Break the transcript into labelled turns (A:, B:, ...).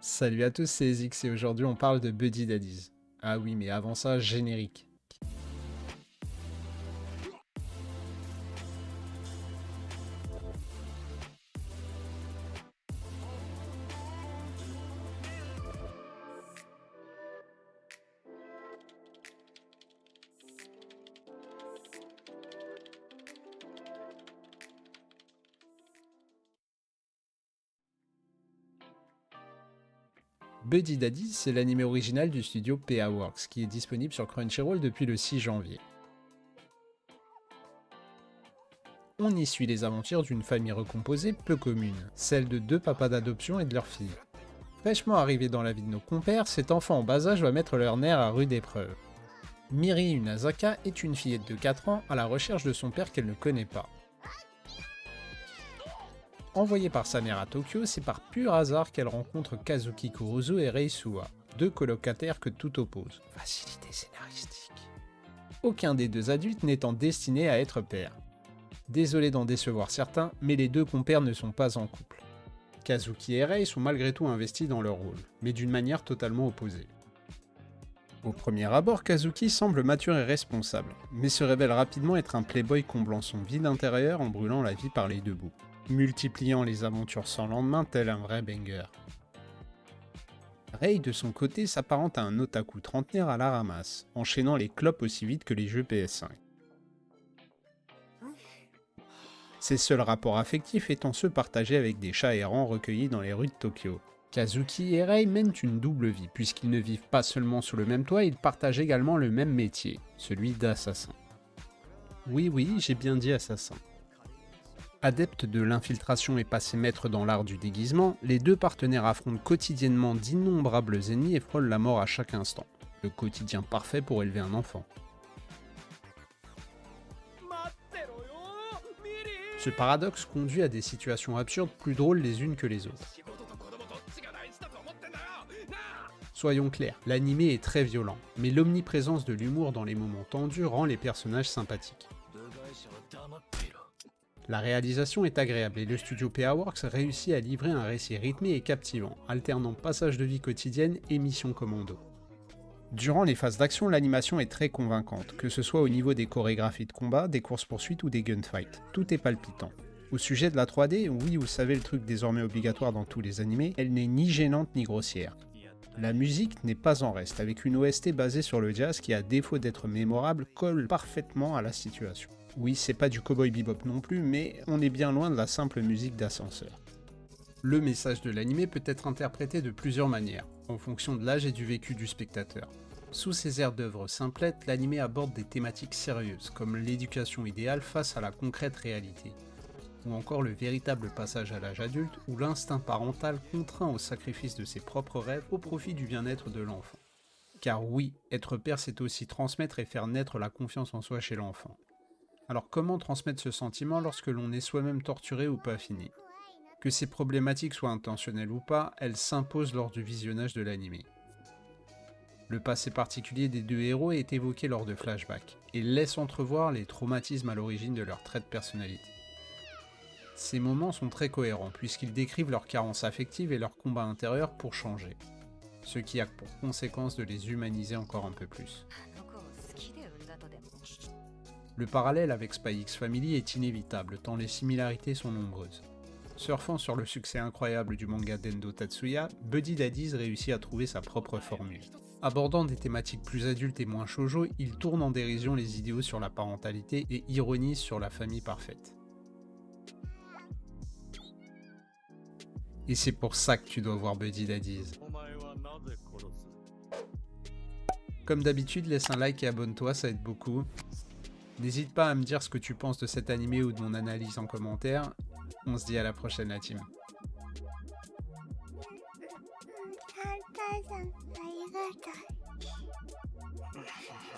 A: Salut à tous, c'est Ezix et aujourd'hui on parle de Buddy Daddies. Ah oui, mais avant ça, générique. Buddy Daddies, c'est l'anime original du studio PA Works qui est disponible sur Crunchyroll depuis le 6 janvier. On y suit les aventures d'une famille recomposée peu commune, celle de deux papas d'adoption et de leur fille. Fraîchement arrivé dans la vie de nos compères, cet enfant en bas âge va mettre leur nerf à rude épreuve. Miri Unazaka est une fillette de 4 ans à la recherche de son père qu'elle ne connaît pas. Envoyée par sa mère à Tokyo, c'est par pur hasard qu'elle rencontre Kazuki Kurozu et Rei Suwa, deux colocataires que tout oppose. Facilité scénaristique. Aucun des deux adultes n'étant destiné à être père. Désolé d'en décevoir certains, mais les deux compères ne sont pas en couple. Kazuki et Rei sont malgré tout investis dans leur rôle, mais d'une manière totalement opposée. Au premier abord, Kazuki semble mature et responsable, mais se révèle rapidement être un playboy comblant son vide intérieur en brûlant la vie par les deux bouts, multipliant les aventures sans lendemain tel un vrai banger. Rei de son côté s'apparente à un otaku trentenaire à la ramasse, enchaînant les clopes aussi vite que les jeux PS5. Ses seuls rapports affectifs étant ceux partagés avec des chats errants recueillis dans les rues de Tokyo. Kazuki et Rei mènent une double vie, puisqu'ils ne vivent pas seulement sous le même toit, ils partagent également le même métier, celui d'assassin. Oui, j'ai bien dit assassin. Adeptes de l'infiltration et passés maîtres dans l'art du déguisement, les deux partenaires affrontent quotidiennement d'innombrables ennemis et frôlent la mort à chaque instant. Le quotidien parfait pour élever un enfant. Ce paradoxe conduit à des situations absurdes plus drôles les unes que les autres. Soyons clairs, l'animé est très violent, mais l'omniprésence de l'humour dans les moments tendus rend les personnages sympathiques. La réalisation est agréable et le studio PA Works réussit à livrer un récit rythmé et captivant, alternant passage de vie quotidienne et mission commando. Durant les phases d'action, l'animation est très convaincante, que ce soit au niveau des chorégraphies de combat, des courses-poursuites ou des gunfights. Tout est palpitant. Au sujet de la 3D, oui, vous savez le truc désormais obligatoire dans tous les animés, elle n'est ni gênante ni grossière. La musique n'est pas en reste, avec une OST basée sur le jazz qui, à défaut d'être mémorable, colle parfaitement à la situation. Oui, c'est pas du cowboy bebop non plus, mais on est bien loin de la simple musique d'ascenseur. Le message de l'animé peut être interprété de plusieurs manières, en fonction de l'âge et du vécu du spectateur. Sous ses airs d'œuvre simplettes, l'animé aborde des thématiques sérieuses, comme l'éducation idéale face à la concrète réalité, ou encore le véritable passage à l'âge adulte, où l'instinct parental contraint au sacrifice de ses propres rêves au profit du bien-être de l'enfant. Car oui, être père c'est aussi transmettre et faire naître la confiance en soi chez l'enfant. Alors comment transmettre ce sentiment lorsque l'on est soi-même torturé ou pas fini ? Que ces problématiques soient intentionnelles ou pas, elles s'imposent lors du visionnage de l'animé. Le passé particulier des deux héros est évoqué lors de flashbacks, et laisse entrevoir les traumatismes à l'origine de leur trait de personnalité. Ces moments sont très cohérents, puisqu'ils décrivent leurs carences affectives et leur combat intérieur pour changer, ce qui a pour conséquence de les humaniser encore un peu plus. Le parallèle avec Spy X Family est inévitable, tant les similarités sont nombreuses. Surfant sur le succès incroyable du manga d'Endo Tatsuya, Buddy Daddies réussit à trouver sa propre formule. Abordant des thématiques plus adultes et moins shoujo, il tourne en dérision les idéaux sur la parentalité et ironise sur la famille parfaite. Et c'est pour ça que tu dois voir Buddy Daddies. Comme d'habitude, laisse un like et abonne-toi, ça aide beaucoup. N'hésite pas à me dire ce que tu penses de cet animé ou de mon analyse en commentaire. On se dit à la prochaine la team.
B: サンタさんありがとう。